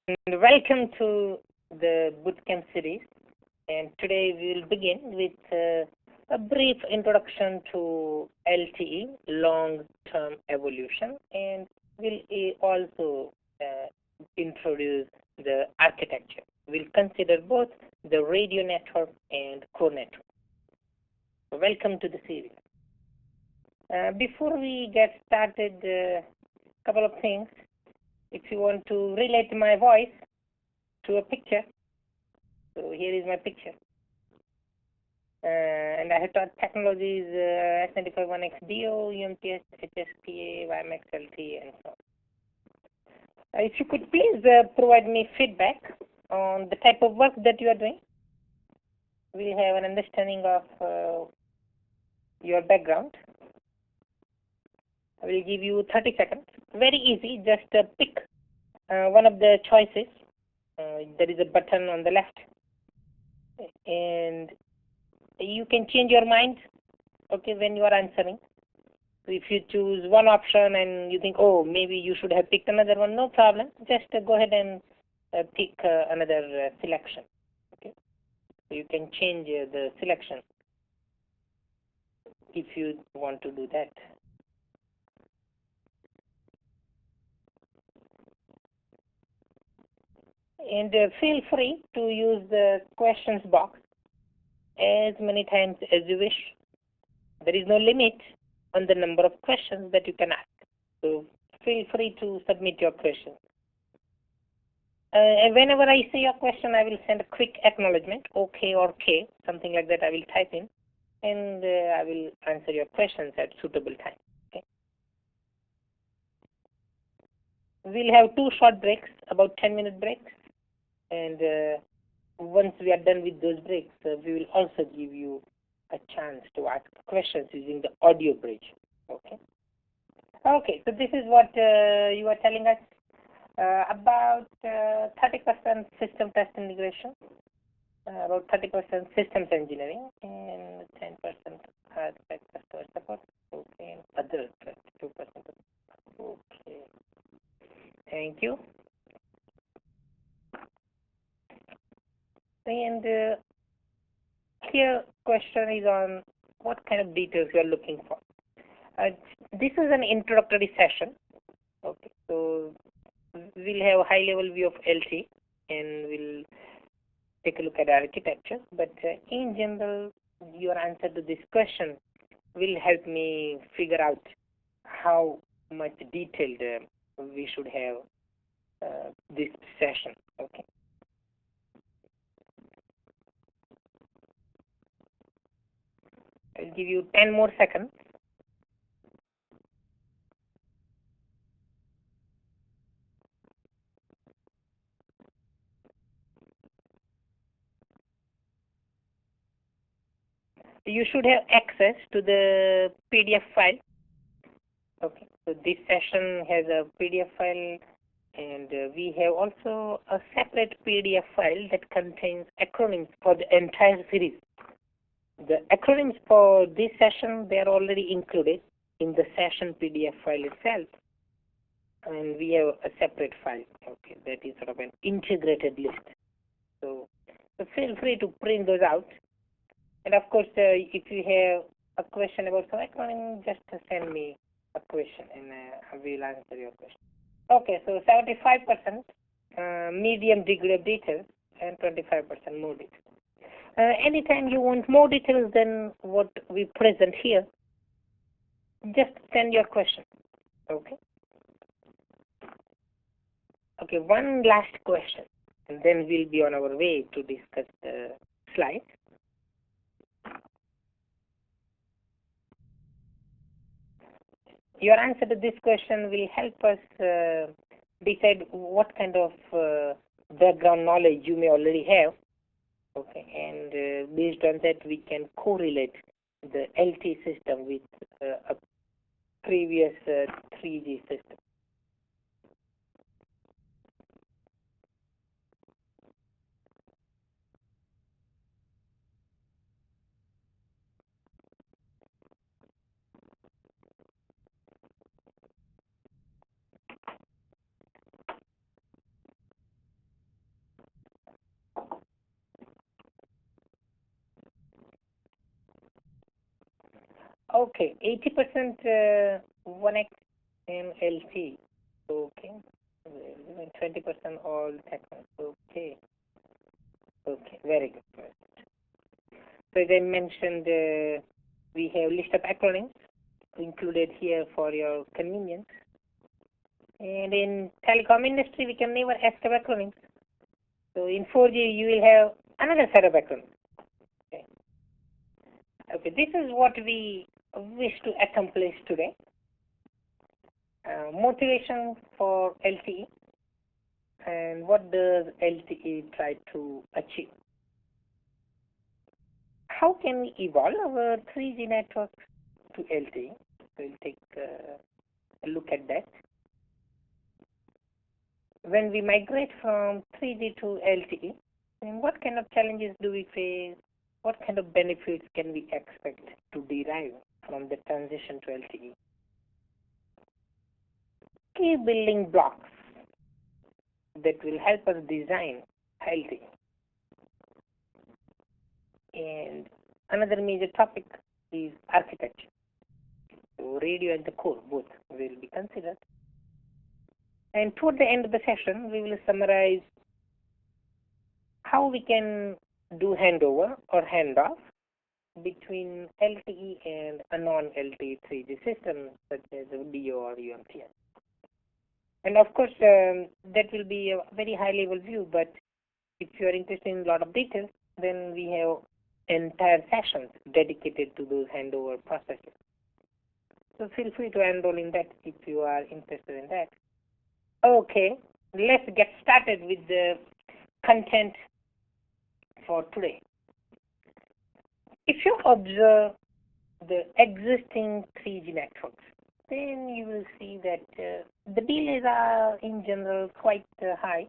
And welcome to the Bootcamp series. And today we will begin with a brief introduction to LTE, long-term evolution, and we'll also introduce the architecture. We'll consider both the radio network and core network. So welcome to the series. Before we get started, a couple of things. If you want to relate my voice to a picture, so here is my picture. And I have taught technologies S951XDO, UMTS, HSPA, WiMAX, LTE, and so on. If you could please provide me feedback on the type of work that you are doing, we'll have an understanding of your background. I will give you 30 seconds. Very easy, just pick one of the choices. There is a button on the left, and you can change your mind, okay, when you are answering. So if you choose one option and you think, oh, maybe you should have picked another one, no problem. Just go ahead and pick another selection. Okay, so you can change the selection if you want to do that. And feel free to use the questions box as many times as you wish. There is no limit on the number of questions that you can ask. So feel free to submit your questions. And whenever I say your question, I will send a quick acknowledgement, OK or K, something like that I will type in, and I will answer your questions at suitable time. Okay. We'll have two short breaks, about 10-minute breaks, and once we are done with those breaks, we will also give you a chance to ask questions using the audio bridge. Okay. Okay, so this is what you are telling us about 30% system test integration, about 30% systems engineering, and 10% customer support. Okay, and other 2%. Okay, thank you. And here question is on what kind of details you are looking for. This is an introductory session. Okay, so we'll have a high-level view of LTE, and we'll take a look at architecture. But in general, your answer to this question will help me figure out how much detailed we should have this session. Okay. I'll give you 10 more seconds. You should have access to the PDF file. Okay, so this session has a PDF file, and we have also a separate PDF file that contains acronyms for the entire series. The acronyms for this session, they are already included in the session PDF file itself, and we have a separate file. Okay, that is sort of an integrated list. So feel free to print those out. And of course, if you have a question about some acronym, just send me a question, and I will answer your question. Okay, so 75% medium degree of details and 25% more details. Anytime you want more details than what we present here, just send your question. Okay. Okay, one last question, and then we'll be on our way to discuss the slides. Your answer to this question will help us decide what kind of background knowledge you may already have. Okay, and based on that, we can correlate the LTE system with a previous 3G system. Okay, 80% 1x and LT. Okay. 20% all technical. Okay. Okay, very good. So as I mentioned, we have list of acronyms included here for your convenience. And in telecom industry, we can never ask of acronyms. So in 4G, you will have another set of acronyms. Okay. Okay, this is what we wish to accomplish today. Motivation for LTE and what does LTE try to achieve? How can we evolve our 3G network to LTE? We'll take a look at that. When we migrate from 3G to LTE, and what kind of challenges do we face? What kind of benefits can we expect to derive from the transition to LTE? Key building blocks that will help us design LTE. And another major topic is architecture. So radio and the core both will be considered. And toward the end of the session, we will summarize how we can do handover or handoff between LTE and a non-LTE 3G system such as DO or UMTS. And of course, that will be a very high-level view, but if you are interested in a lot of details, then we have entire sessions dedicated to those handover processes. So feel free to enroll in that if you are interested in that. Okay, let's get started with the content for today. If you observe the existing 3G networks, then you will see that the delays are in general quite high,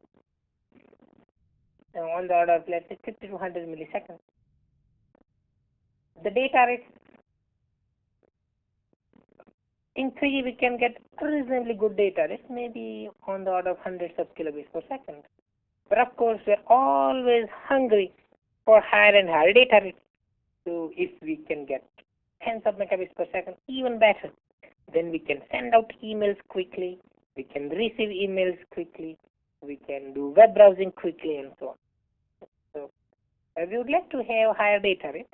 on the order of let's say 50 to 100 milliseconds. The data rate in 3G we can get reasonably good data rate, maybe on the order of hundreds of kilobits per second. But of course, we're always hungry for higher and higher data rate. So if we can get tens of megabits per second, even better. Then we can send out emails quickly, we can receive emails quickly, we can do web browsing quickly, and so on. So we would like to have higher data rate.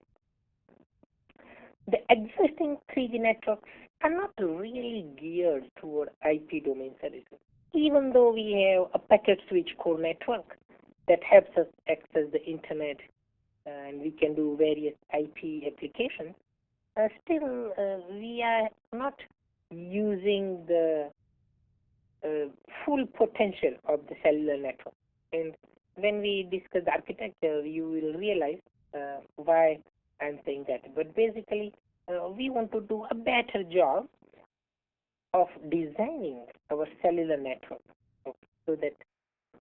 The existing 3G networks are not really geared toward IP domain services. Even though we have a packet switch core network that helps us access the internet and we can do various IP applications, still we are not using the full potential of the cellular network. And when we discuss the architecture, you will realize why I'm saying that. But basically, we want to do a better job of designing our cellular network so that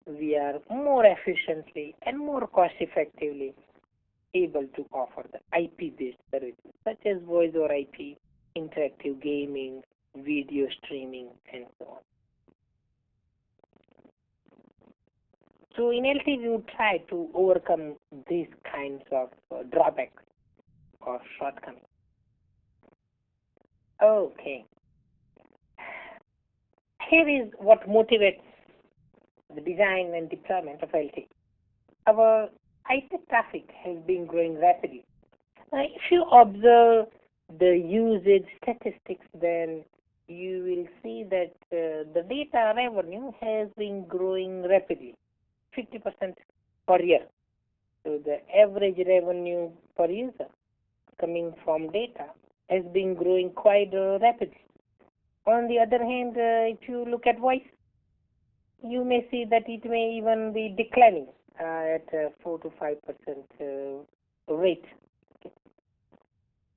we are more efficiently and more cost effectively able to offer the IP-based services such as voice over IP, interactive gaming, video streaming, and so on. So in LTE, we would try to overcome these kinds of drawbacks or shortcomings. Okay. Here is what motivates the design and deployment of LTE. Our IP traffic has been growing rapidly. If you observe the usage statistics, then you will see that the data revenue has been growing rapidly, 50% per year. So the average revenue per user coming from data has been growing quite rapidly. On the other hand, if you look at voice, you may see that it may even be declining at 4 to 5% rate.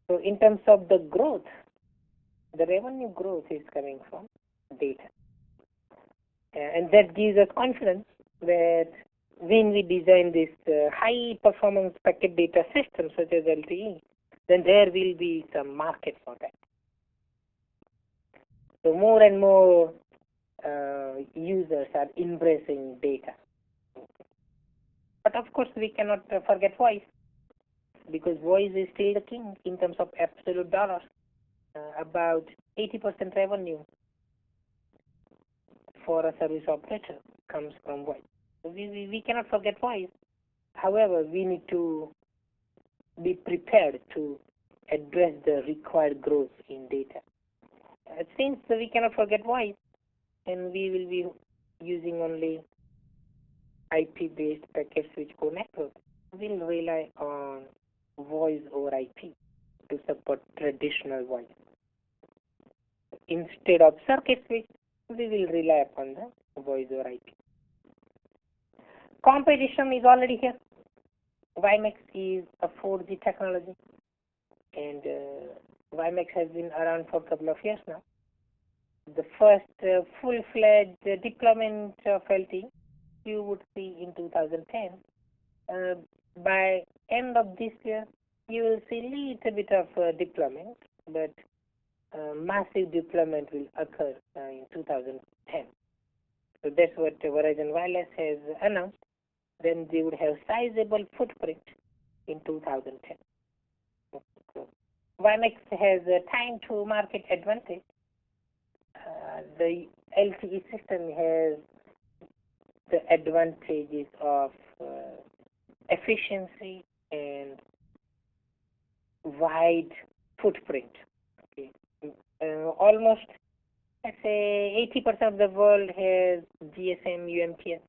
So in terms of the growth, the revenue growth is coming from data. And that gives us confidence that when we design this high performance packet data system such as LTE, then there will be some market for that. So more and more users are embracing data. But of course, we cannot forget voice, because voice is still the king in terms of absolute dollars. about 80% revenue for a service operator comes from voice. So we cannot forget voice. However, we need to be prepared to address the required growth in data. Since we cannot forget voice, and we will be using only IP-based packet switch core network, we'll rely on voice over IP to support traditional voice. Instead of circuit switch, we will rely upon the voice over IP. Competition is already here. WiMAX is a 4G technology, and WiMAX has been around for a couple of years now. The first full-fledged deployment of LTE you would see in 2010. By end of this year, you will see little bit of deployment, but massive deployment will occur in 2010. So that's what Verizon Wireless has announced. Then they would have sizable footprint in 2010. So WiMAX has a time to market advantage. The LTE system has the advantages of efficiency and wide footprint. Okay. Almost, let's say, 80% of the world has GSM UMTS.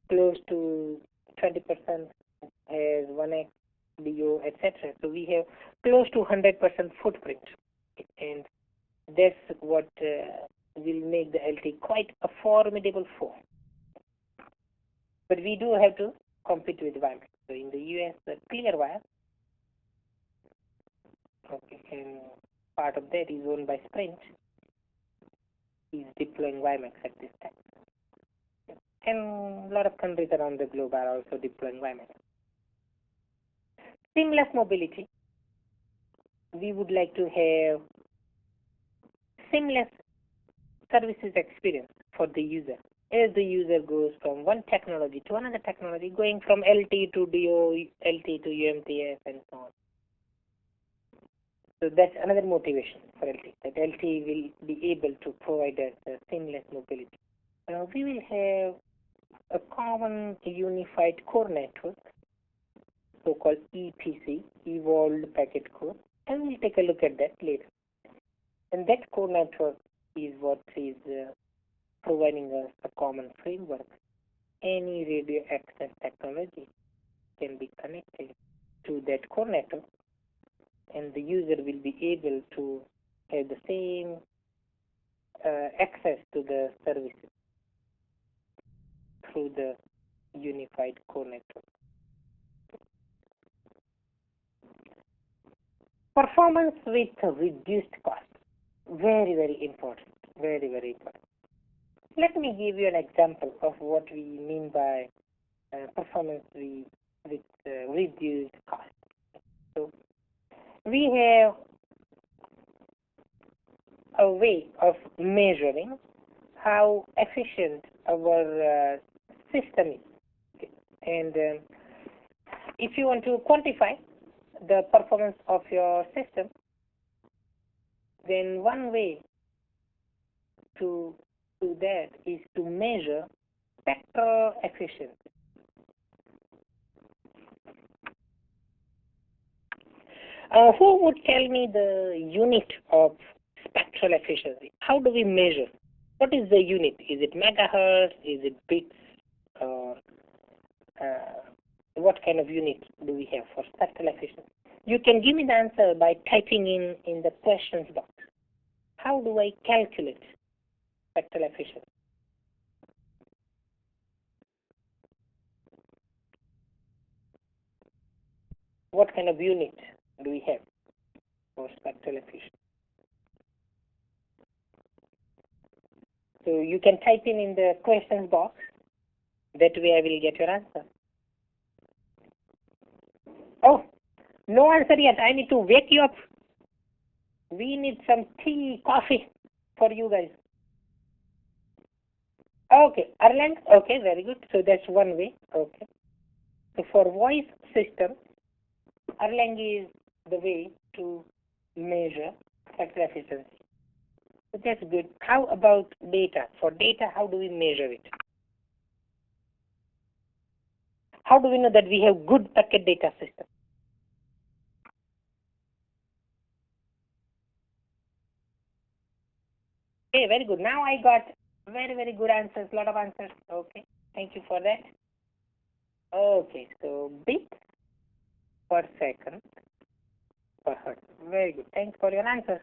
Close to 20% has 1X, DO, etc. So we have close to 100% footprint, and that's what will make the LTE quite a formidable foe. But we do have to compete with WiMAX. So in the US, the Clearwire, okay, and part of that is owned by Sprint, is deploying WiMAX at this time. And a lot of countries around the globe are also deploying WiMAX. Seamless mobility. We would like to have seamless services experience for the user. As the user goes from one technology to another technology, going from LTE to DO, LTE to UMTS, and so on. So that's another motivation for LTE, that LTE will be able to provide us a seamless mobility. We will have a common unified core network, so-called EPC, Evolved Packet Core, and we'll take a look at that later. And that core network is what is providing us a common framework. Any radio access technology can be connected to that core network, and the user will be able to have the same access to the services through the unified core network. Performance with reduced cost. Very, very important. Very, very important. Let me give you an example of what we mean by performance with reduced cost. So we have a way of measuring how efficient our system is. Okay. And if you want to quantify the performance of your system, then one way to do that is to measure spectral efficiency. Who would tell me the unit of spectral efficiency? How do we measure? What is the unit? Is it megahertz? Is it bits? Or what kind of unit do we have for spectral efficiency? You can give me the answer by typing in the questions box. How do I calculate spectral efficiency? What kind of unit do we have for spectral efficiency? So you can type in the questions box. That way I will get your answer. Oh, no answer yet. I need to wake you up. We need some tea, coffee for you guys. Okay, Erlang. Okay, very good. So that's one way. Okay. So for voice system, Erlang is the way to measure spectral efficiency. So that's good. How about data? For data, how do we measure it? How do we know that we have good packet data system? Okay, very good. Now I got very, very good answers, lot of answers. Okay, thank you for that. Okay, so bits per second per hertz. Very good. Thanks for your answers.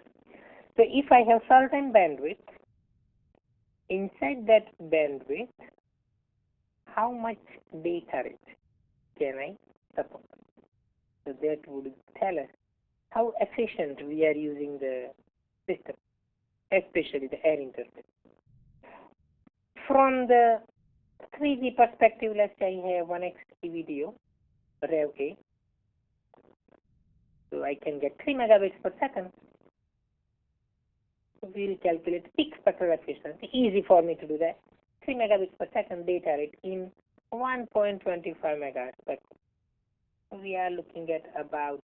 So if I have certain bandwidth, inside that bandwidth, how much data rate can I support? So that would tell us how efficient we are using the system, especially the air interface. From the 3G perspective, let's say I have 1x video, rev A. So I can get 3 megabits per second. So we'll calculate peak spectral efficiency. Easy for me to do that. 3 megabits per second data rate in 1.25 megahertz per second. So we are looking at about,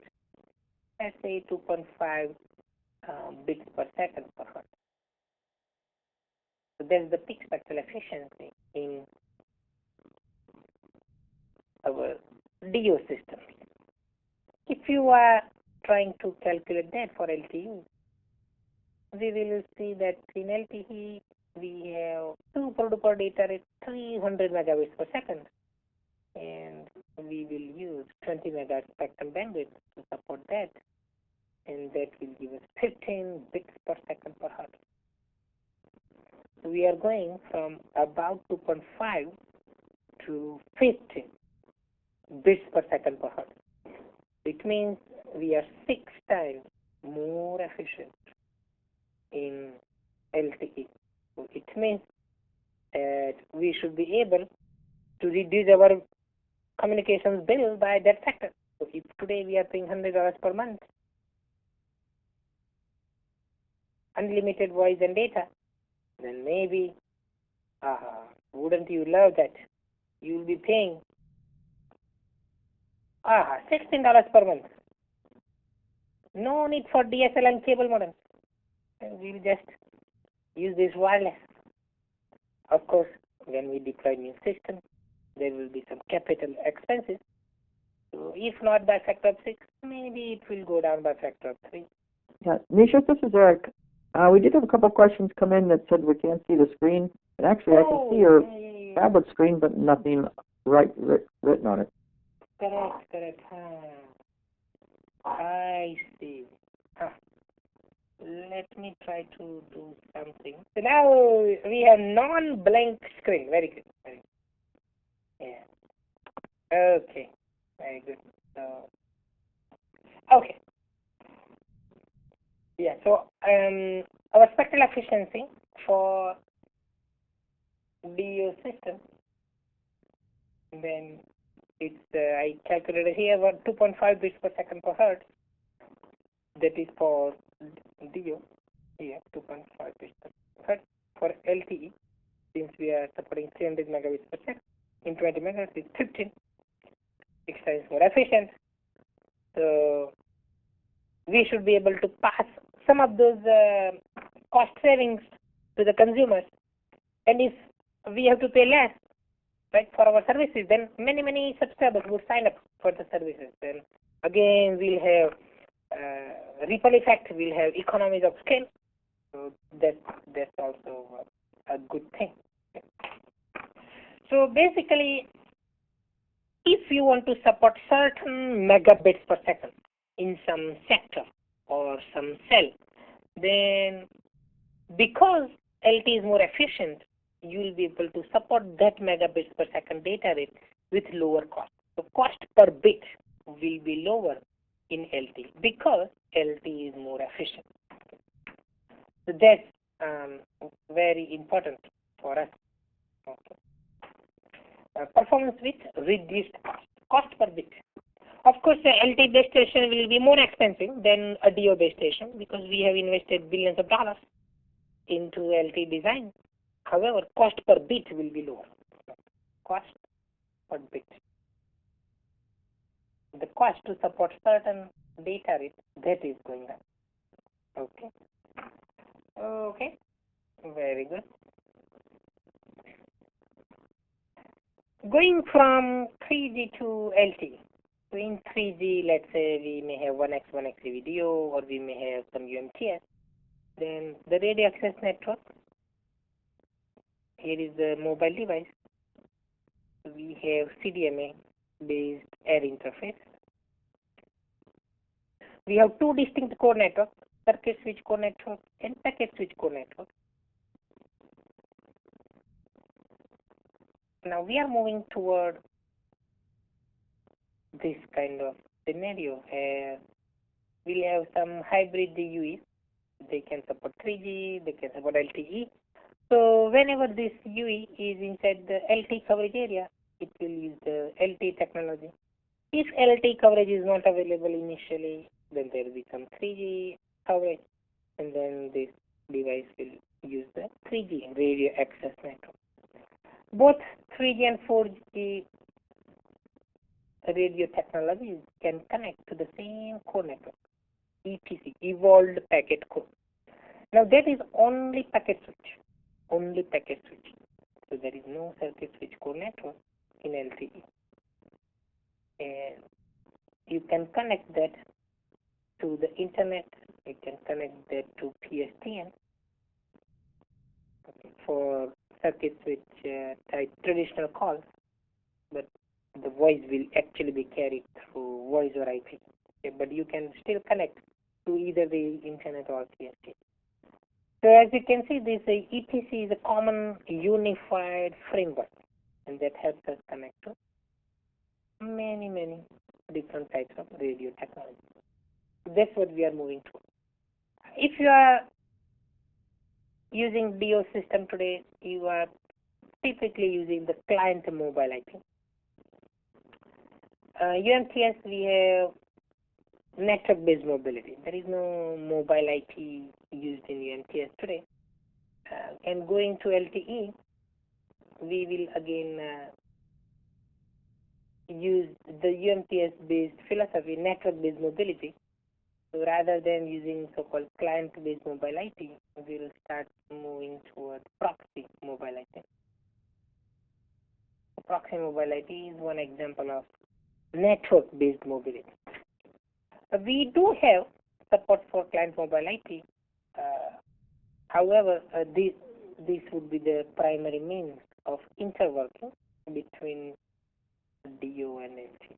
let's say, 2.5 bits per second per hertz. So that's the peak spectral efficiency in our DO system. If you are trying to calculate that for LTE, we will see that in LTE we have super duper data rate 300 megabits per second, and we will use 20 megahertz spectrum bandwidth to support that, and that will give us 15 bits per second per hertz. So we are going from about 2.5 to 15 bits per second per hertz. It means we are 6 times more efficient in LTE. So it means that we should be able to reduce our communications bill by that factor. So if today we are paying $100 per month, unlimited voice and data, then maybe, wouldn't you love that? You will be paying $16 per month. No need for DSL and cable modem. We will just use this wireless. Of course, when we deploy new system, there will be some capital expenses. So if not by factor of 6, maybe it will go down by factor of 3. Yeah, Nisha, this is Eric. We did have a couple of questions come in that said we can't see the screen. And actually, I can see your tablet screen, but nothing written on it. Correct. I see. Let me try to do something. So now we have non-blank screen. Very good. Yeah. Okay. Very good. So, okay. Yeah. So our spectral efficiency for DO system, then it's I calculated here about 2.5 bits per second per hertz. That is for DO. Here 2.5 bits per hertz. For LTE, since we are supporting 300 megabits per second, in 20 megahertz is 15. 6 times more efficient. So we should be able to pass some of those cost savings to the consumers. And if we have to pay less, right, for our services, then many subscribers would sign up for the services. Then again, we'll have ripple effect. We'll have economies of scale. So that's also a good thing. So basically, if you want to support certain megabits per second in some sector or some cell, then because LTE is more efficient, you will be able to support that megabits per second data rate with lower cost. So cost per bit will be lower in LTE because LTE is more efficient. So that's very important for us. Okay. Performance with reduced cost per bit. Of course, the LTE base station will be more expensive than a DO base station because we have invested billions of dollars into LTE design. However, cost per bit will be lower. Cost per bit. The cost to support certain data rate, that is going up. Okay. Okay. Very good. Going from 3G to LTE. So in 3G, let's say we may have 1x, 1x video, or we may have some UMTS. Then the radio access network. Here is the mobile device. We have CDMA based air interface. We have two distinct core networks, circuit switch core network and packet switch core network. Now we are moving toward this kind of scenario where we'll have some hybrid UEs. They can support 3G, they can support LTE. So whenever this UE is inside the LTE coverage area, it will use the LTE technology. If LTE coverage is not available initially, then there will be some 3G coverage, and then this device will use the 3G radio access network. Both 3G and 4G radio technologies can connect to the same core network, EPC, Evolved Packet Core. Now that is only packet switch, only packet switch. So there is no circuit switch core network in LTE. And you can connect that to the internet, you can connect that to PSTN for circuit switch type traditional calls, but the voice will actually be carried through voice or IP. Okay, but you can still connect to either the internet or PSTN. So as you can see, this EPC is a common unified framework, and that helps us connect to many different types of radio technology. That's what we are moving to. If you are using DO system today, you are typically using the client mobile IP. UMTS, we have network-based mobility. There is no mobile IP used in UMTS today. And going to LTE, we will again use the UMTS-based philosophy, network-based mobility. So rather than using so-called client-based mobile IP, we will start moving towards proxy mobile IP. Proxy mobile IP is one example of network-based mobility. We do have support for client mobile IP. However, this would be the primary means of interworking between DO and LT.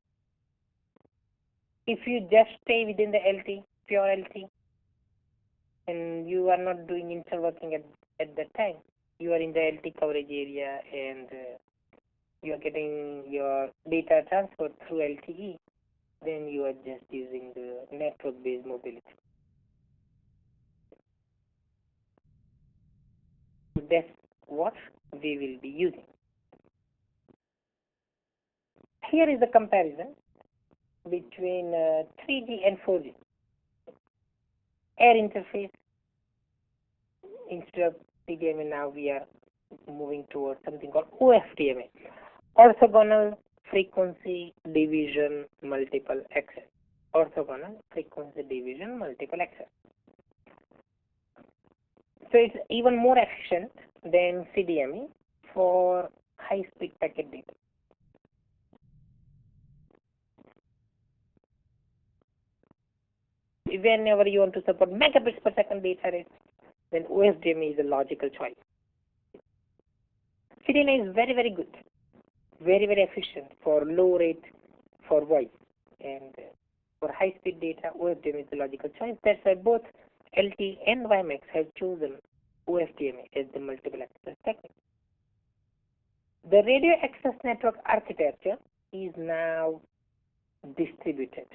If you just stay within the LT, pure LT, and you are not doing interworking at that time, you are in the LT coverage area and you are getting your data transferred through LTE, then you are just using the network-based mobility. That's what we will be using. Here is the comparison between 3G and 4G. Air interface, instead of CDMA, now we are moving towards something called OFDMA, orthogonal frequency division multiple access. Orthogonal frequency division multiple access. So it's even more efficient than CDMA for high-speed packet data. Whenever you want to support megabits per second data rate, then OFDMA is a logical choice. CDMA is very good, very efficient for low rate for voice, and for high-speed data, OFDMA is a logical choice. That's why both LT and WiMAX have chosen OFDMA as the multiple access technique. The radio access network architecture is now distributed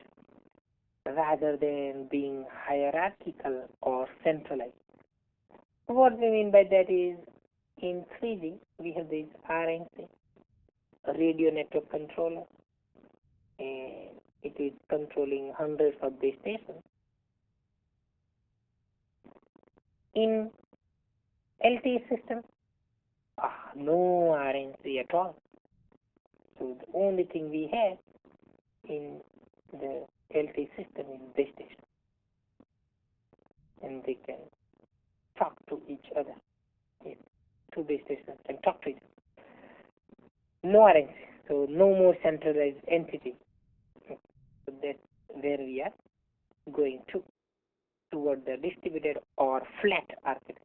rather than being hierarchical or centralized. What we mean by that is, in 3G, we have this RNC, radio network controller, and it is controlling hundreds of base stations. In LTE system, no RNC at all. So the only thing we have in the LTE system is base station. and they can talk to each other. Yes. Two base stations can talk to each other. No RNC, so no more centralized entity. So that's where we are going toward the distributed or flat architecture.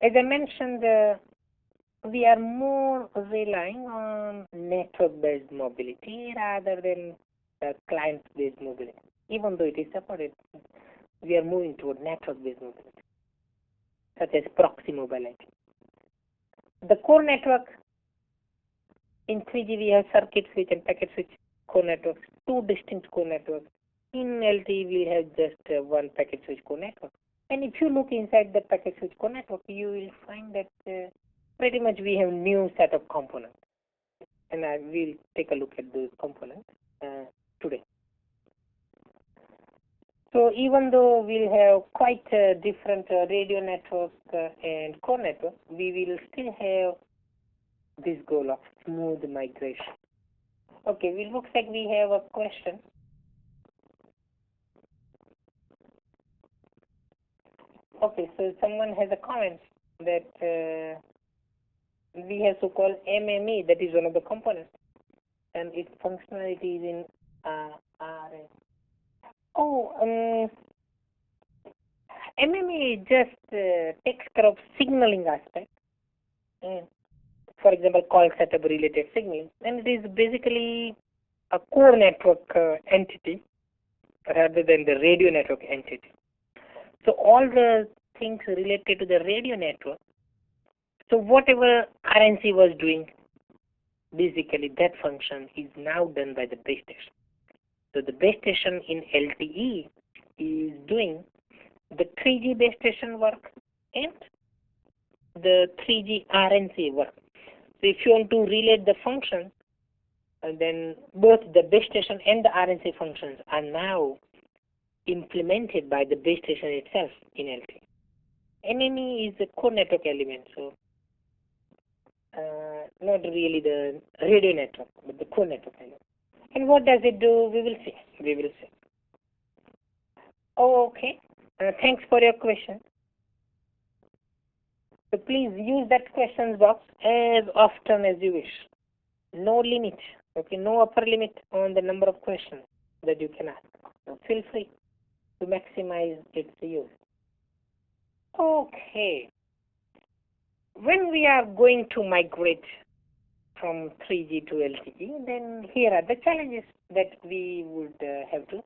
As I mentioned, we are more relying on network-based mobility rather than client-based mobility. Even though it is supported, we are moving toward network-based mobility, such as proxy mobility. The core network, in 3G we have circuit switch and packet switch core networks, two distinct core networks. In LTE we have just one packet switch core network. And if you look inside the packet switch core network, you will find that pretty much we have new set of components. And I will take a look at those components today. So even though we'll have quite different radio network and core network, we will still have this goal of smooth migration. Okay, it looks like we have a question. Okay, so someone has a comment that we have so-called MME, that is one of the components, and its functionality is in RS. MME just takes care of signaling aspect. For example, call setup related signaling, and it is basically a core network entity rather than the radio network entity. So all the things related to the radio network, so whatever RNC was doing, basically that function is now done by the base station. So the base station in LTE is doing the 3G base station work and the 3G RNC work. So if you want to relate the function, then both the base station and the RNC functions are now implemented by the base station itself in LTE. NME is a core network element, so not really the radio network, but the core network element. And what does it do? We will see. We will see. Oh, okay. Thanks for your question. So please use that questions box as often as you wish. No limit. Okay, no upper limit on the number of questions that you can ask. So feel free to maximize its use. Okay. When we are going to migrate from 3G to LTE, then here are the challenges that we would have to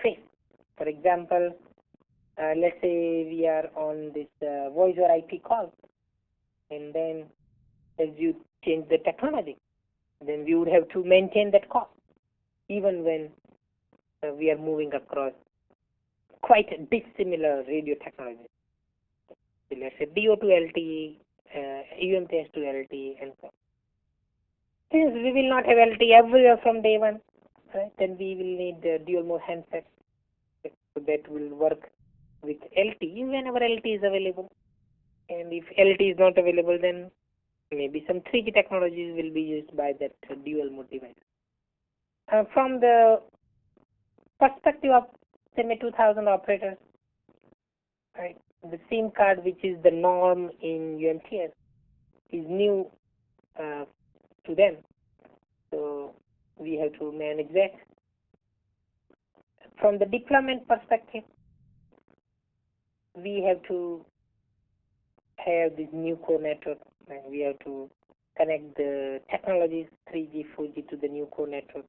face. For example, let's say we are on this voice or IP call, and then as you change the technology, then we would have to maintain that call, even when we are moving across quite dissimilar radio technologies. So let's say DO to LTE, UMTS to LTE, and so on. Since we will not have LTE everywhere from day one, right, then we will need dual mode handsets. So that will work with LTE whenever LTE is available. And if LTE is not available, then maybe some 3G technologies will be used by that dual mode device. From the perspective of SIM 2000 operators, right, the SIM card, which is the norm in UMTS, is new to them. So we have to manage that. From the deployment perspective, we have to have this new core network, and we have to connect the technologies 3G, 4G to the new core network.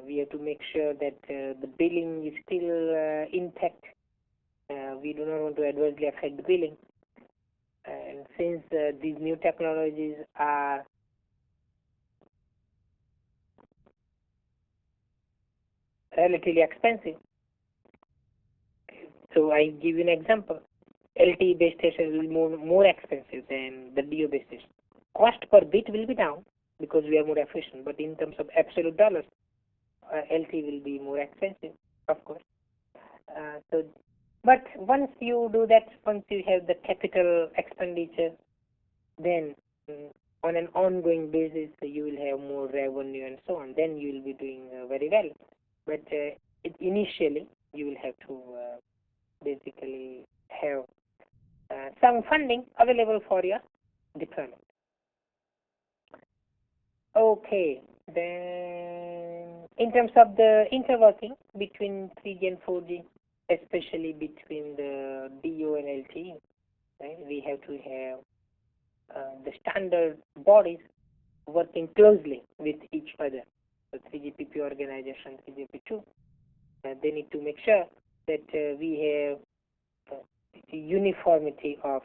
We have to make sure that the billing is still intact. We do not want to adversely affect the billing. And since these new technologies are relatively expensive, so I give you an example. LTE base station will be more expensive than the DO base station. Cost per bit will be down because we are more efficient, but in terms of absolute dollars, LTE will be more expensive, of course. But once you do that, once you have the capital expenditure, then on an ongoing basis, you will have more revenue and so on. Then you will be doing very well. But initially, you will have to basically have some funding available for your deployment. Okay, then in terms of the interworking between 3G and 4G, especially between the DO and LTE, right, we have to have the standard bodies working closely with each other. So 3GPP organization, 3GP2, they need to make sure that we have uniformity of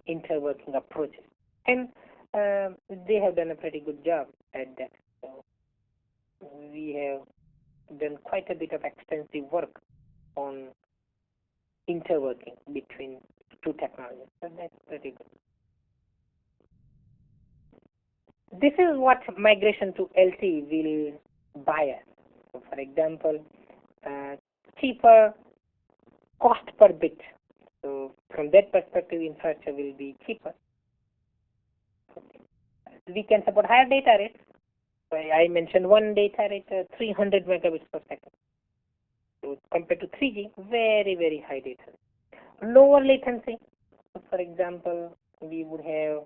interworking approaches. And they have done a pretty good job at that. So we have done quite a bit of extensive work on interworking between two technologies. So that's pretty good. This is what migration to LTE will buy us. So for example, cheaper cost per bit. So from that perspective, infrastructure will be cheaper. We can support higher data rates. So I mentioned one data rate, 300 megabits per second. So compared to 3G, very, very high data rate. Lower latency. So for example, we would have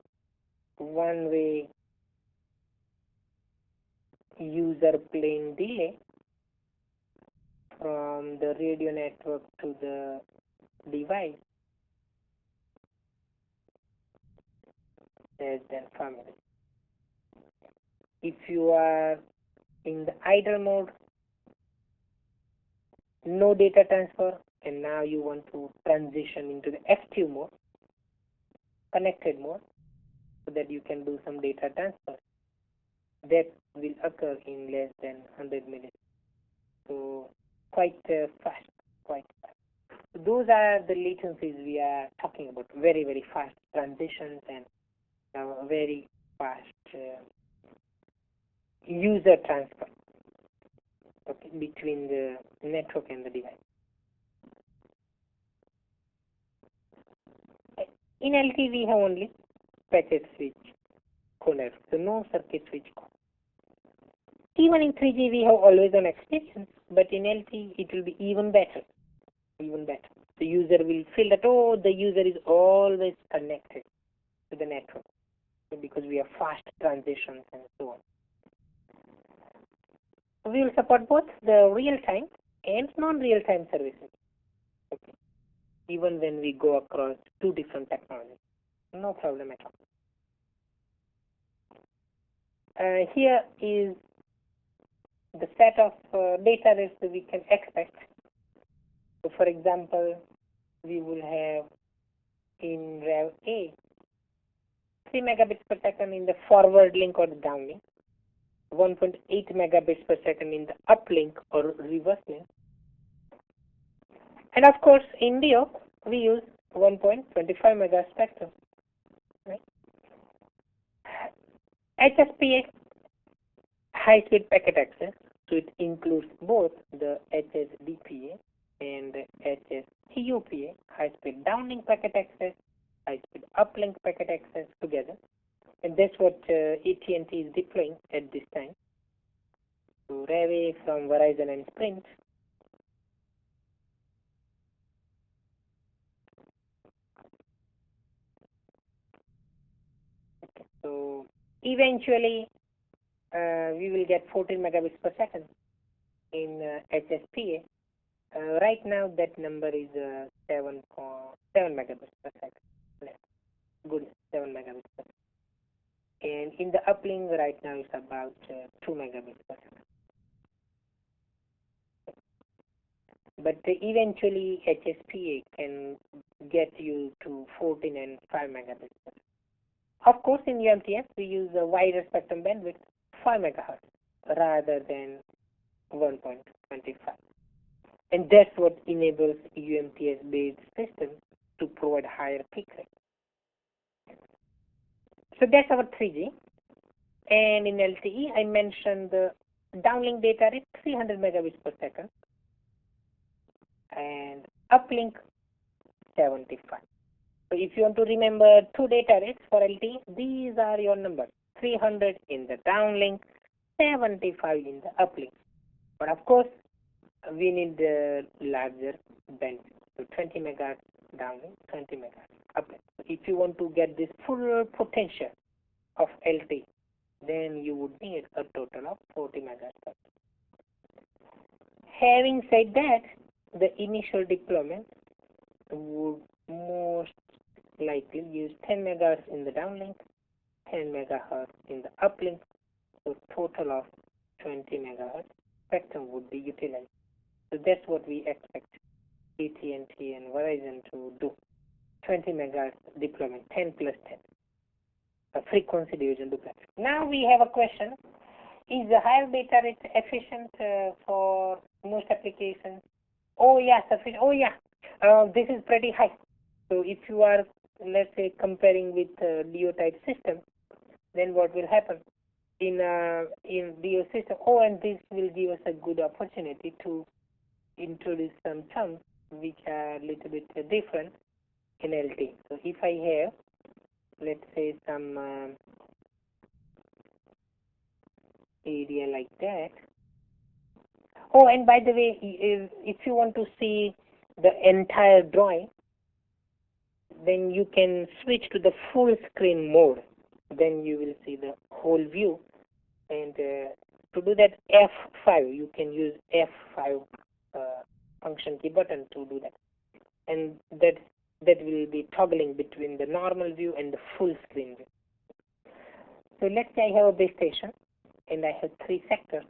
one-way user plane delay from the radio network to the device less than 5 minutes. If you are in the idle mode, no data transfer, and now you want to transition into the active mode, connected mode, so that you can do some data transfer, that will occur in less than 100 minutes. So quite fast, quite fast. So those are the latencies we are talking about, very, very fast transitions and very fast user transfer, okay, between the network and the device. In LTE, we have only packet switch corner, so no circuit switch corner. Even in 3G, we have always on extensions, but in LTE, it will be even better. Even better. The user will feel that, oh, the user is always connected to the network because we have fast transitions and so on. We will support both the real-time and non-real-time services. Okay. Even when we go across two different technologies, no problem at all. Here is the set of data rates that we can expect. So, for example, we will have in Rev A 3 megabits per second in the forward link or the downlink, 1.8 megabits per second in the uplink or reverse link. And of course, in DO, we use 1.25 megahertz spectrum. Right? HSPA, high-speed packet access, so it includes both the HSDPA and the HSTUPA, high-speed downlink packet access, high-speed uplink packet access together. And that's what AT&T is deploying at this time. So Rev from Verizon and Sprint. Okay. So eventually we will get 14 megabits per second in HSPA. Right now that number is 7 megabits per second. Good, 7 megabits per second. And in the uplink right now it's about 2 megabits per second. But eventually HSPA can get you to 14 and 5 megabits per second. Of course, in UMTS we use a wider spectrum bandwidth, 5 megahertz rather than 1.25. And that's what enables UMTS-based systems to provide higher peak rate. So that's our 3G. And in LTE, I mentioned the downlink data rate 300 megabits per second and uplink 75. So if you want to remember two data rates for LTE, these are your numbers: 300 in the downlink, 75 in the uplink. But of course, we need the larger bandwidth. So 20 megahertz downlink, 20 megahertz uplink. So if you want to get this full potential of LTE, then you would need a total of 40 megahertz. Having said that, the initial deployment would most likely use 10 megahertz in the downlink, 10 megahertz in the uplink, so total of 20 megahertz spectrum would be utilized. So that's what we expect AT&T and Verizon to do. 20 megahertz deployment, 10 plus 10, a frequency division duplex. Now we have a question: is the higher data rate efficient for most applications? Oh yeah, sufficient. Oh yeah, this is pretty high. So if you are, let's say, comparing with DO type system, then what will happen in DO system? Oh, and this will give us a good opportunity to introduce some terms which are a little bit different in LTE. So if I have, let's say, some area like that. Oh, and by the way, if you want to see the entire drawing, then you can switch to the full screen mode. Then you will see the whole view. And to do that, F5, you can use F5 function key button to do that. And that will be toggling between the normal view and the full screen view. So let's say I have a base station and I have 3 sectors.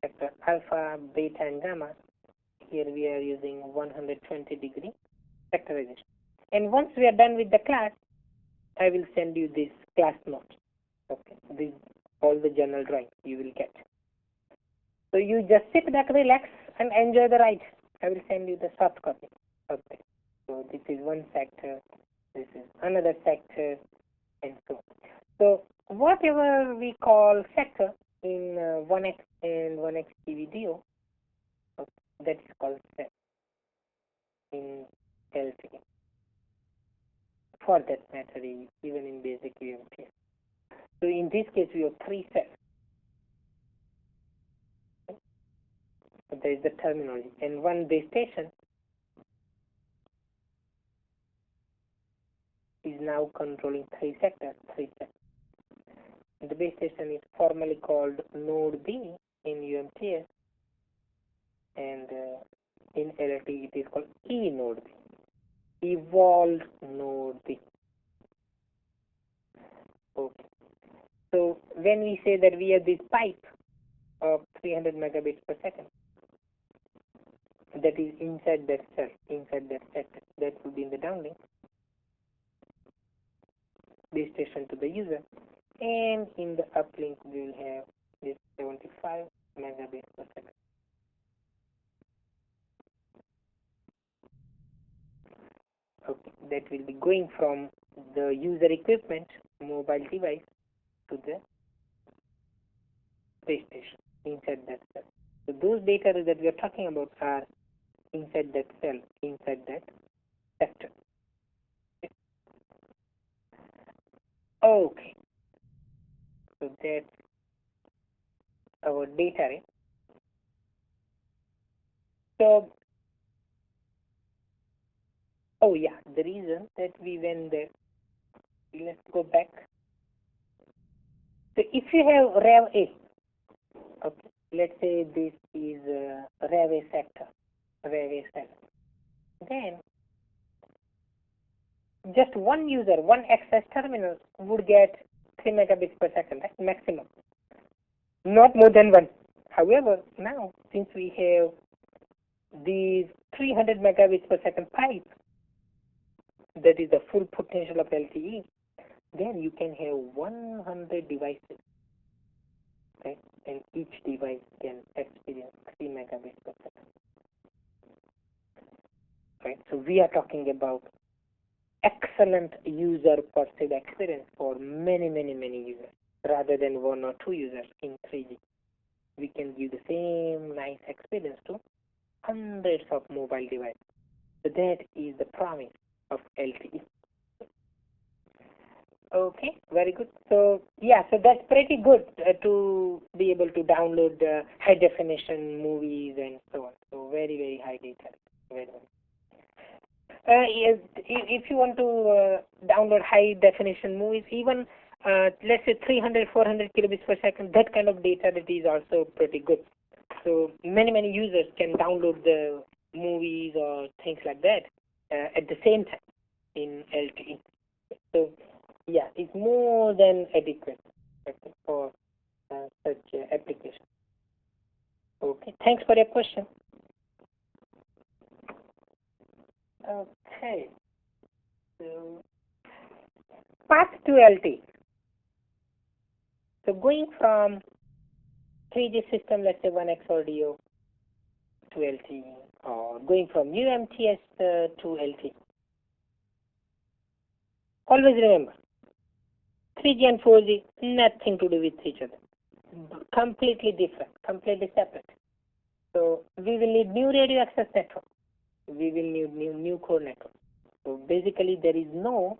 Sector alpha, beta, and gamma. Here we are using 120-degree sectorization. And once we are done with the class, I will send you this class note. Okay, this all the general drawings you will get. So you just sit back, relax, and enjoy the ride. I will send you the soft copy. Okay. So this is one sector, this is another sector, and so on. So whatever we call sector in 1x and 1x TVDO, that is called set in LTE. For that matter, even in basic UMTS. So in this case, we have 3 sets. So there is the terminology, and one base station is now controlling 3 sectors, 3 sets. The base station is formally called Node B in UMTS, and in LTE it is called E Node B, Evolved Node B. Okay. So when we say that we have this pipe of 300 megabits per second, that is inside that cell, inside that sector, that will be in the downlink, base station to the user, and in the uplink we will have this 75 megabits per second. Okay, that will be going from the user equipment, mobile device, to the base station inside that cell. So those data that we are talking about are inside that cell, inside that sector. Okay, so that's our data rate. So, oh yeah, the reason that we went there, let's go back. So if you have Rev A, okay, let's say this is Rev A sector, Rev A cell, then just one user, one access terminal would get 3 megabits per second, right? Maximum, not more than one. However, now since we have these 300 megabits per second pipe, that is the full potential of LTE, then you can have 100 devices, right? And each device can experience 3 megabits per second, right? So we are talking about excellent user perceived experience for many users rather than 1 or 2 users in 3G. We can give the same nice experience to hundreds of mobile devices. So that is the promise of LTE. Okay, very good. So yeah, so that's pretty good to be able to download high definition movies and so on. So very, very high data. Very, very. Yes, if you want to download high definition movies, even let's say 300, 400 kilobits per second, that kind of data that is also pretty good. So many users can download the movies or things like that at the same time in LTE. So yeah, it's more than adequate for such application. Okay, thanks for your question. Okay, so path to LTE. So going from 3G system, let's say 1x audio to LTE, or going from UMTS to LTE. Always remember, 3G and 4G, nothing to do with each other. Completely different, completely separate. So we will need new radio access network. We will need new core network. So basically, there is no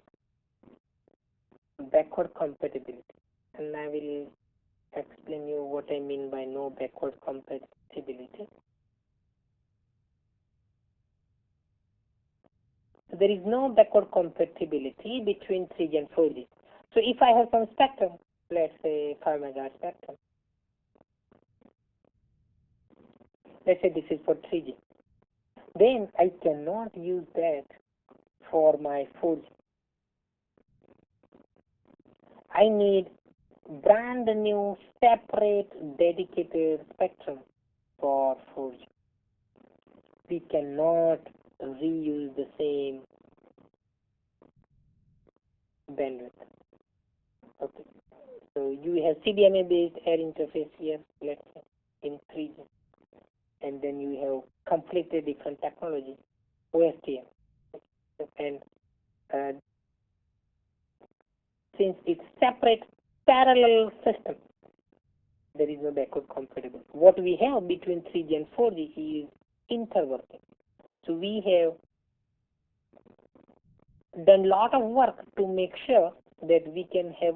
backward compatibility. And I will explain you what I mean by no backward compatibility. So there is no backward compatibility between 3G and 4G. So if I have some spectrum, let's say 5 megahertz spectrum, let's say this is for 3G, then I cannot use that for my 4G. I need brand new separate dedicated spectrum for 4G. We cannot reuse the same bandwidth. Okay. So you have CDMA based air interface here, let's say, in 3G. And then you have completely different technology, OSTM. And since it's separate parallel system, there is no backward compatibility. What we have between 3G and 4G is interworking. So we have done a lot of work to make sure that we can have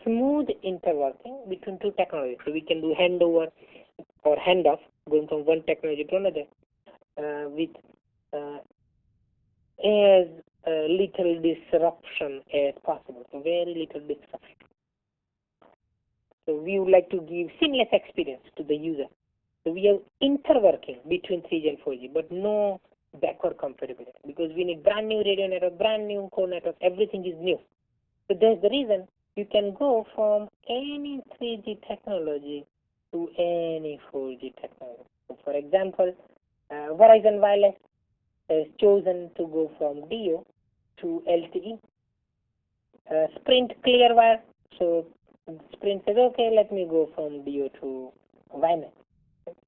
smooth interworking between two technologies. So we can do handover or handoff, going from one technology to another, with as little disruption as possible. So very little disruption. So we would like to give seamless experience to the user. So we have interworking between 3G and 4G, but no backward compatibility, because we need brand new radio network, brand new core network, everything is new. So that's the reason you can go from any 3G technology to any 4G technology. So for example, Verizon Wireless has chosen to go from DO to LTE. Sprint Clearwire, so Sprint says, okay, let me go from DO to WiMAX.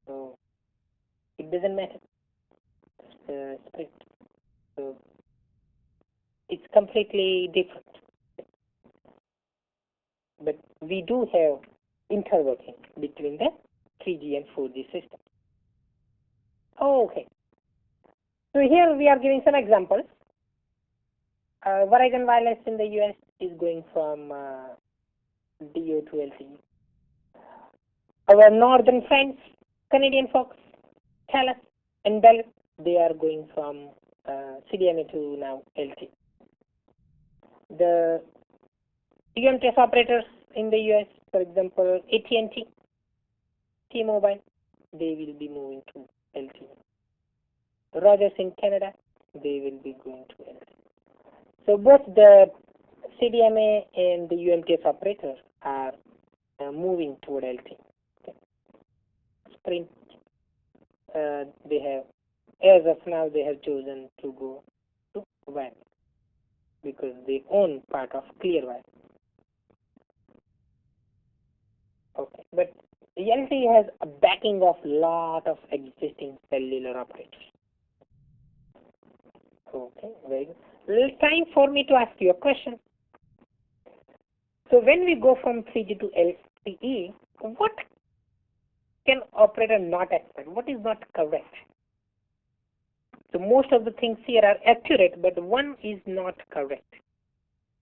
So it doesn't matter. Sprint. So it's completely different. But we do have interworking between the 3G and 4G systems. Okay. So here we are giving some examples. Verizon Wireless in the US is going from DO to LTE. Our northern friends, Canadian folks, TELUS and Bell, they are going from CDMA to now LTE. The UMTS operators in the US, for example, AT&T, T-Mobile, they will be moving to LTE. Rogers in Canada, they will be going to LTE. So both the CDMA and the UMTS operators are moving toward LTE. Okay. Sprint, they have, as of now, they have chosen to go to WAN because they own part of Clearwire. Okay, but LTE has a backing of lot of existing cellular operators. Okay, very good. It's time for me to ask you a question. So when we go from 3G to LTE, what can operator not expect? What is not correct? So most of the things here are accurate, but one is not correct.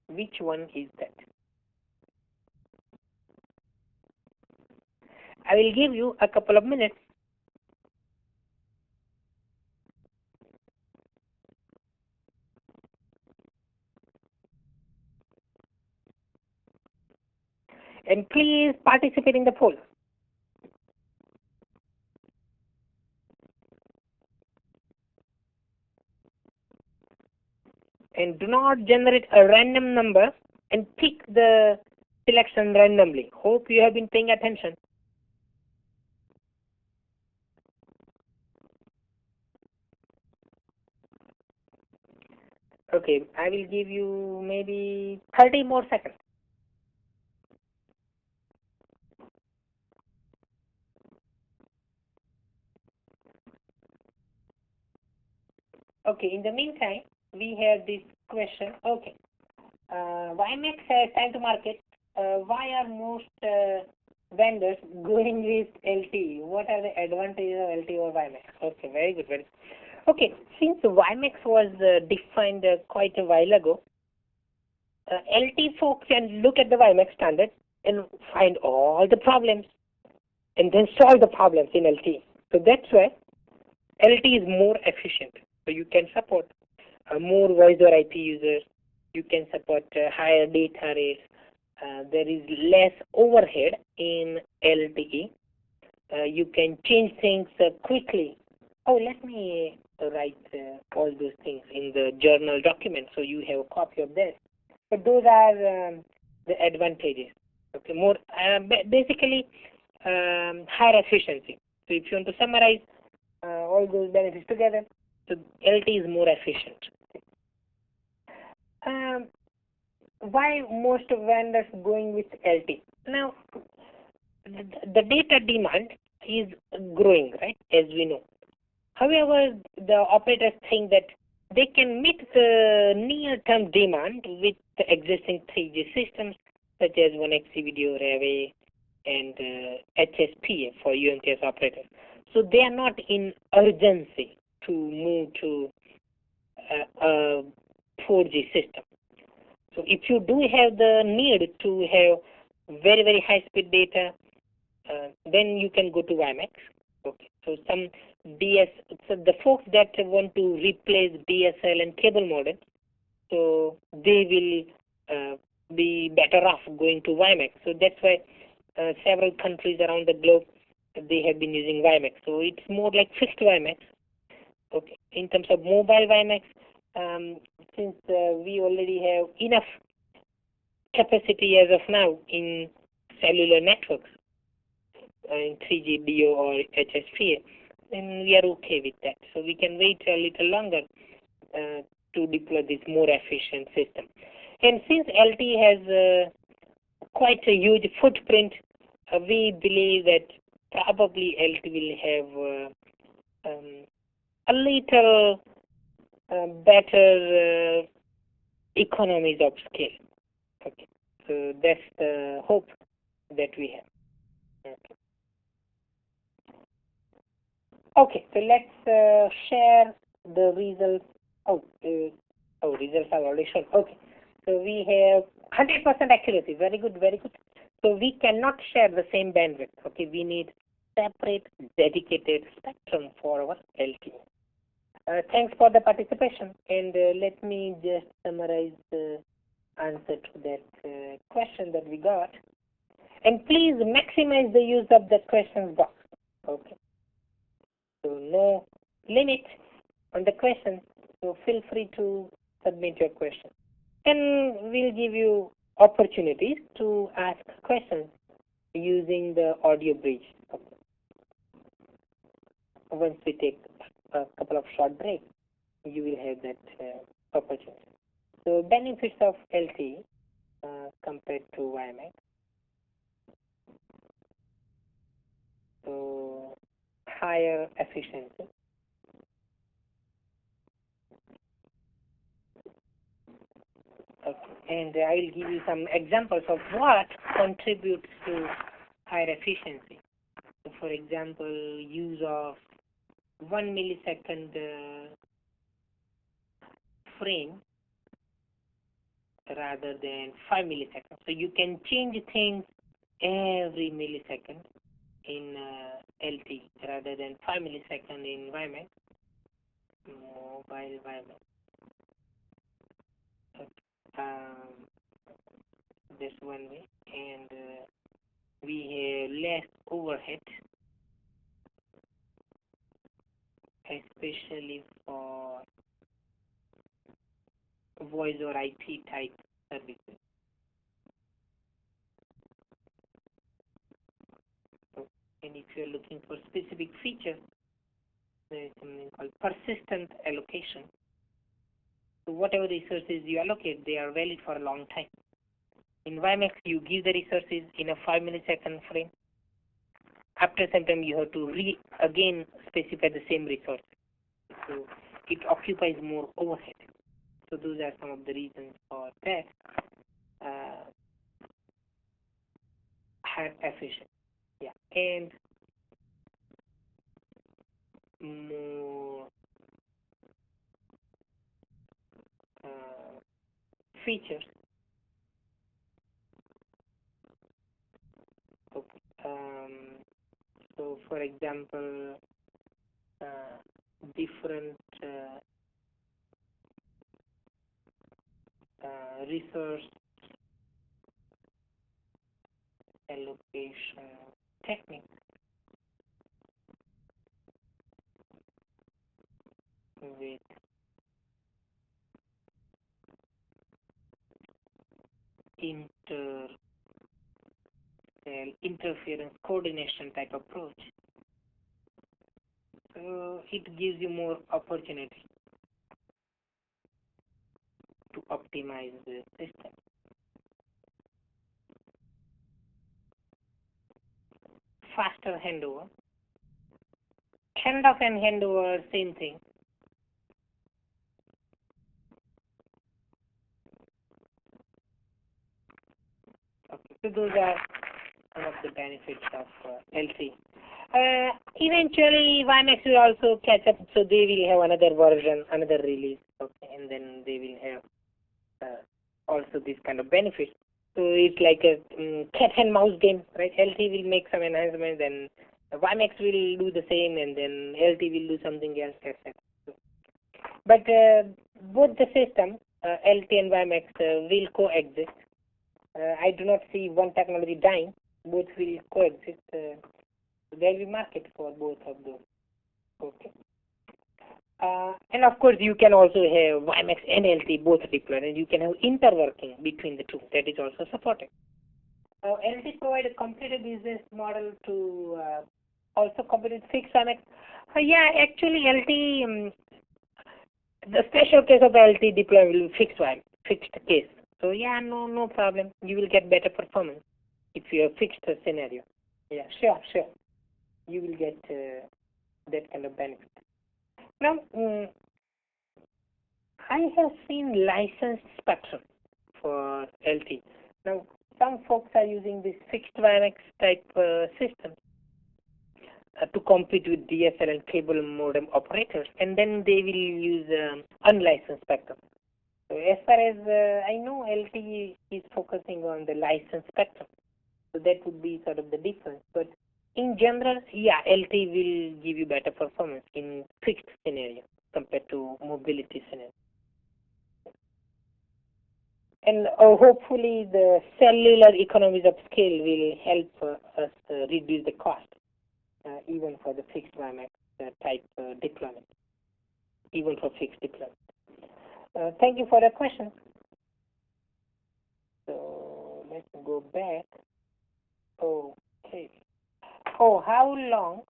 Which one is that? I will give you a couple of minutes. And please participate in the poll. And do not generate a random number and pick the selection randomly. Hope you have been paying attention. Okay, I will give you maybe 30 more seconds. Okay, in the meantime, we have this question. Okay, WiMAX has time to market. Why are most vendors going with LTE? What are the advantages of LTE or WiMAX? Okay, very good, very good. Okay, since WiMAX was defined quite a while ago, LTE folks can look at the WiMAX standard and find all the problems and then solve the problems in LTE. So that's why LTE is more efficient. So you can support more voice over IP users. You can support higher data rates. There is less overhead in LTE. You can change things quickly. Oh, let me write all those things in the journal document so you have a copy of that. But those are the advantages. Okay, more basically higher efficiency. So if you want to summarize all those benefits together, so LTE is more efficient. Why most vendors going with LTE? Now, the data demand is growing, right, as we know. However, the operators think that they can meet the near-term demand with the existing 3G systems such as 1xc video array and HSPA for UMTS operators. So they are not in urgency to move to a 4G system. So if you do have the need to have very, very high-speed data, then you can go to WiMAX. Okay. So so the folks that want to replace DSL and cable modem, so they will be better off going to WiMAX. So that's why several countries around the globe, they have been using WiMAX. So it's more like fixed WiMAX. Okay. In terms of mobile WiMAX, since we already have enough capacity as of now in cellular networks, in 3G, DO or HSPA, then we are okay with that. So we can wait a little longer to deploy this more efficient system. And since LTE has quite a huge footprint, we believe that probably LTE will have a little better economies of scale. Okay, so that's the hope that we have. Okay, so let's share the results. Results are already shown. Okay, so we have 100% accuracy. Very good, very good. So we cannot share the same bandwidth. Okay, we need separate, dedicated spectrum for our LTE. Thanks for the participation, and let me just summarize the answer to that question that we got. And please maximize the use of the questions box. Okay. So no limit on the question. So feel free to submit your question. And we'll give you opportunities to ask questions using the audio bridge. Okay. Once we take a couple of short breaks, you will have that opportunity. So benefits of LTE compared to WiMAX. So higher efficiency. Okay. And I will give you some examples of what contributes to higher efficiency. So for example, use of 1 millisecond frame rather than 5 milliseconds. So you can change things every millisecond in LTE rather than 5 milliseconds in WiMAX, mobile WiMAX. That's one way, and we have less overhead, especially for voice or IP type services. So, and if you're looking for specific features, there is something called persistent allocation. So whatever resources you allocate, they are valid for a long time. In WiMAX, you give the resources in a 5 millisecond frame. After some time, you have to again specify the same resource. So it occupies more overhead. So those are some of the reasons for that. Higher efficient. Yeah. And more features. Okay. So for example, different resource allocation techniques with interference coordination type approach. So it gives you more opportunity to optimize the system. Faster handover. Handoff and handover, same thing. Okay, so those are some of the benefits of LC. Eventually, WiMAX will also catch up, so they will have another version, another release, okay, and then they will have also this kind of benefits. So it's like a cat and mouse game, right? LT will make some enhancements, then WiMAX will do the same, and then LT will do something else, etc. But both the system, LT and WiMAX, will coexist. I do not see one technology dying. Both will coexist. There will be market for both of those. Okay. And of course, you can also have WiMAX and LT both deployed, and you can have interworking between the two. That is also supported. LT provide a completed business model to also completed fixed WiMAX. Yeah, actually, LT, the special case of LT deployment will be fixed case. So yeah, no problem. You will get better performance if you have fixed scenario. Yeah, sure. You will get that kind of benefit. Now, I have seen licensed spectrum for LT. Now, some folks are using this fixed WiMAX type system to compete with DSL and cable modem operators, and then they will use unlicensed spectrum. So as far as I know, LTE is focusing on the licensed spectrum. So that would be sort of the difference. But in general, yeah, LTE will give you better performance in fixed scenario compared to mobility scenario. And hopefully the cellular economies of scale will help us reduce the cost, even for the fixed WiMAX type deployment, even for fixed deployment. Thank you for the question. So let's go back. Okay. Oh, how long?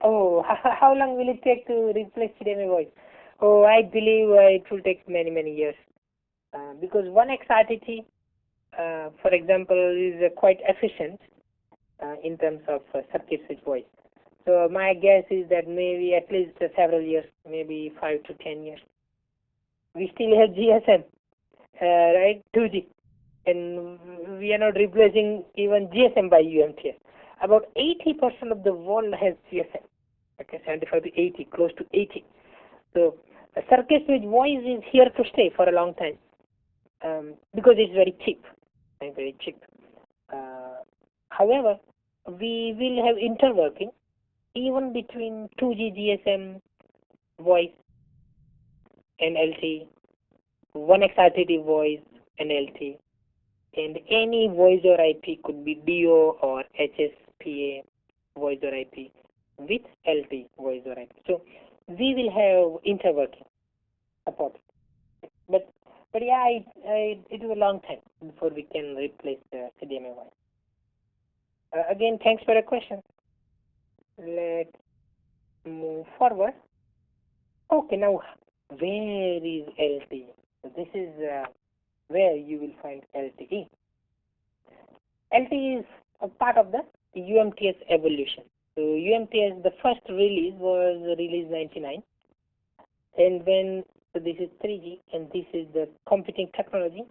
Oh, how long will it take to replace CDMA voice? Oh, I believe it will take many years. Because one XRTT, for example, is quite efficient in terms of circuit switch voice. So my guess is that maybe at least several years, maybe 5 to 10 years. We still have GSM, right? 2G. And we are not replacing even GSM by UMTS. About 80% of the world has GSM. Okay, 75 to 80, close to 80. So circuit switch voice is here to stay for a long time. because it's very cheap, right? Very cheap. However, we will have interworking even between 2G GSM voice and LTE, 1X RTT voice and LTE, and any voice or IP could be DO or HSPA voice or IP with LTE voice or IP. So we will have interworking support. But yeah, it was a long time before we can replace the CDMA voice. Again, thanks for the question. Let's move forward. Okay, now where is LTE? So this is where you will find LTE. LTE is a part of the UMTS evolution. So UMTS, the first release was release 99, and when so this is 3G, and this is the competing technology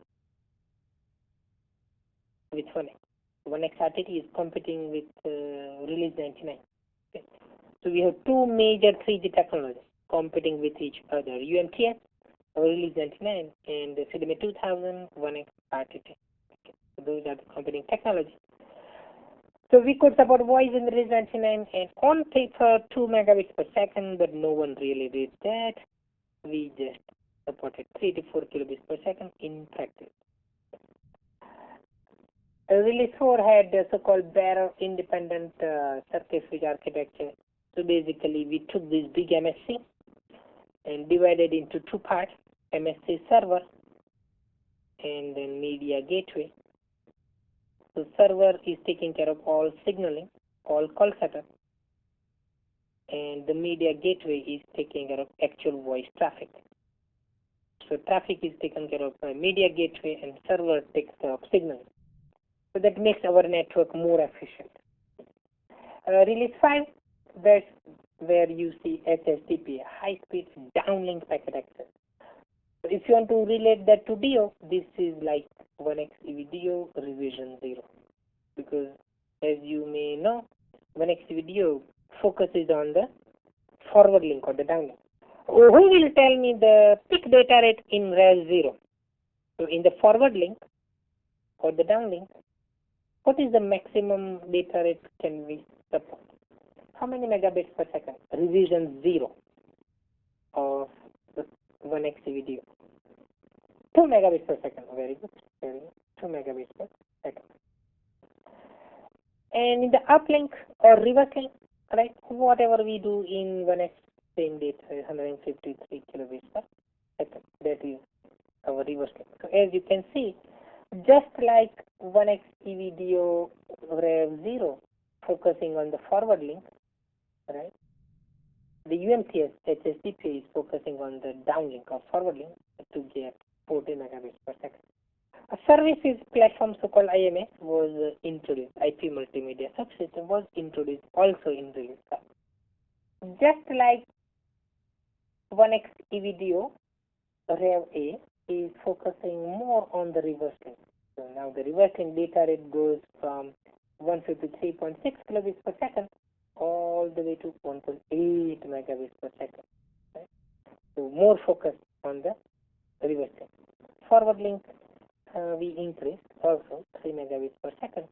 with 1X. 1X RTT is competing with release 99. Okay. So we have two major 3G technologies competing with each other: UMTS, release 99, and CDMA 2000, 1X RTT. Okay. So those are the competing technologies. So we could support voice in release 99 and on paper 2 megabits per second, but no one really did that. We just supported 3 to 4 kilobits per second in practice. Release 4 had the so-called bearer independent circuit switch architecture. So basically we took this big MSC and divided into two parts: MSC server and then media gateway. So server is taking care of all signaling, all call setup, and the media gateway is taking care of actual voice traffic. So traffic is taken care of by media gateway and server takes care of signaling. So that makes our network more efficient. Release 5, that's where you see HSTP, high-speed downlink packet access. So if you want to relate that to DO, this is like 1X EVDO revision 0. Because as you may know, 1X EVDO focuses on the forward link or the downlink. Who will tell me the peak data rate in Res 0? So in the forward link or the downlink, what is the maximum data rate can we support? How many megabits per second? Revision 0 of the 1X EVDO. 2 megabits per second. Very good. Very good. 2 megabits per second. And in the uplink or reverse link, right, whatever we do in 1X same data is 153 kilobits per second. That is our reverse link. So as you can see, just like 1X EVDO Rev 0 focusing on the forward link, right? The UMTS HSDP is focusing on the downlink or forward link to get 40 megabits per second. A services platform, so-called IMS, was introduced. IP Multimedia Subsystem was introduced also in release 5. Just like 1X EVDO, Rev A is focusing more on the reverse link. So now the reverse link data rate goes from 153.6 kilobits per second all the way to 1.8 megabits per second. Right? So more focus on the reverse link. Forward link, we increased also 3 megabits per second,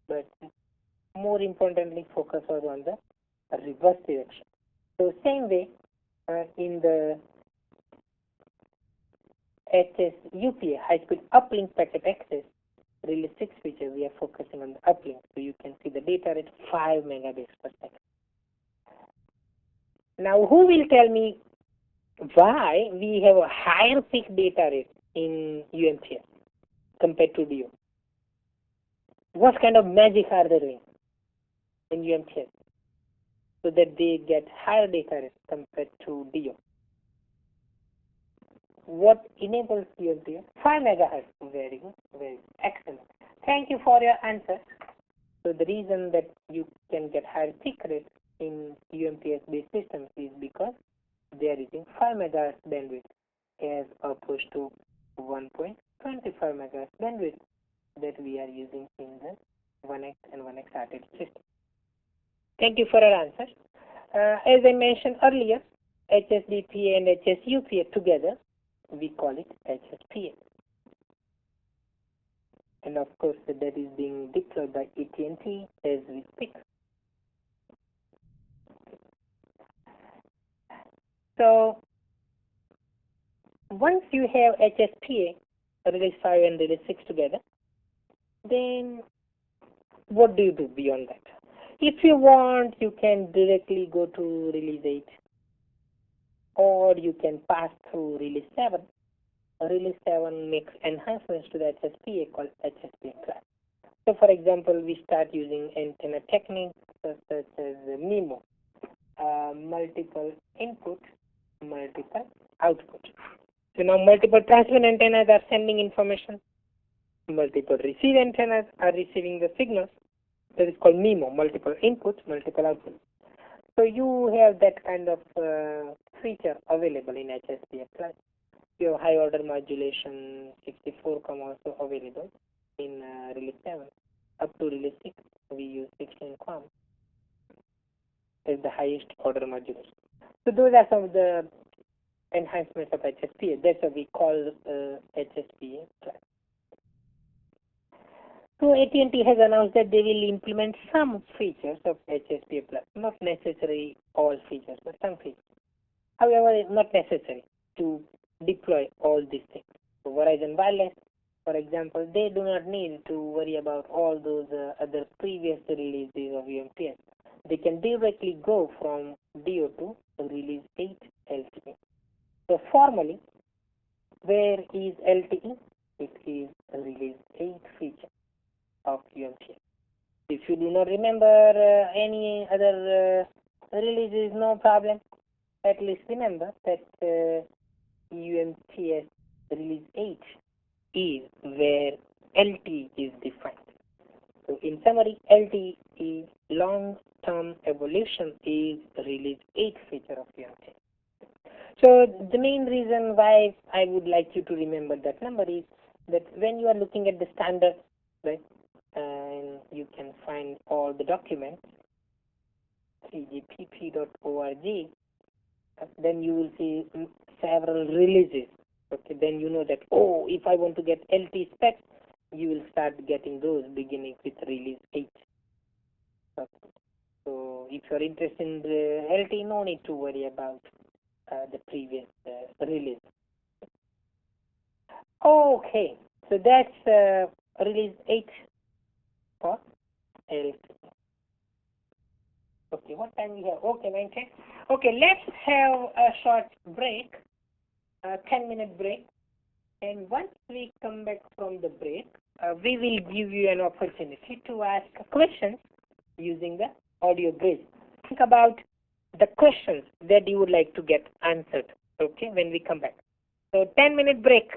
but more importantly focus was on the reverse direction. So same way in the HSUPA, high-speed uplink packet access, release 6 feature, we are focusing on the uplink. So you can see the data rate 5 megabits per second. Now who will tell me why we have a higher peak data rate in UMTS compared to DO? What kind of magic are they doing in UMTS so that they get higher data rate compared to DO? What enables UMTS? 5 megahertz. Very good. Very good. Excellent. Thank you for your answer. So the reason that you can get higher peak rate in UMTS-based systems is because they are using 5 megahertz bandwidth as opposed to 1.25 megahertz bandwidth that we are using in the 1X and 1X RTT system. Thank you for your answer. As I mentioned earlier, HSDPA and HSUPA together, we call it HSPA. and of course that is being deployed by AT&T as we speak. So once you have HSPA, release 5 and release 6 together, then what do you do beyond that? If you want, you can directly go to release 8, or you can pass through release 7. Release 7 makes enhancements to the HSPA called HSPA class. So for example, we start using antenna techniques such as MIMO, multiple input, multiple output. So now multiple transmit antennas are sending information, multiple receive antennas are receiving the signals. That is called MIMO, multiple inputs, multiple outputs. So you have that kind of feature available in HSPA class. You have high order modulation 64 also available in release 7. Up to release 6, we use 16 QAM as the highest order modulation. So those are some of the enhancements of HSPA. That's what we call HSPA class. So AT&T has announced that they will implement some features of HSPA Plus, not necessarily all features, but some features. However, it's not necessary to deploy all these things. So Verizon Wireless, for example, they do not need to worry about all those other previous releases of UMTS. They can directly go from DO to release 8 LTE. So formally, where is LTE? It is release 8 feature of UMTS. If you do not remember any other releases, no problem. At least remember that UMTS release 8 is where LTE is defined. So in summary, LTE long-term evolution is release 8 feature of UMTS. So the main reason why I would like you to remember that number is that when you are looking at the standards, right, and you can find all the documents, 3gpp.org, then you will see several releases. Okay, then you know that, oh, if I want to get LT specs, you will start getting those beginning with release 8. Okay. So if you're interested in the LT, no need to worry about the previous release. Okay, so that's release 8 for LT. Okay, what time we have? Okay, 9:10. Okay, let's have a short break, a 10-minute break. And once we come back from the break, we will give you an opportunity to ask questions using the audio bridge. Think about the questions that you would like to get answered, okay, when we come back. So 10-minute break.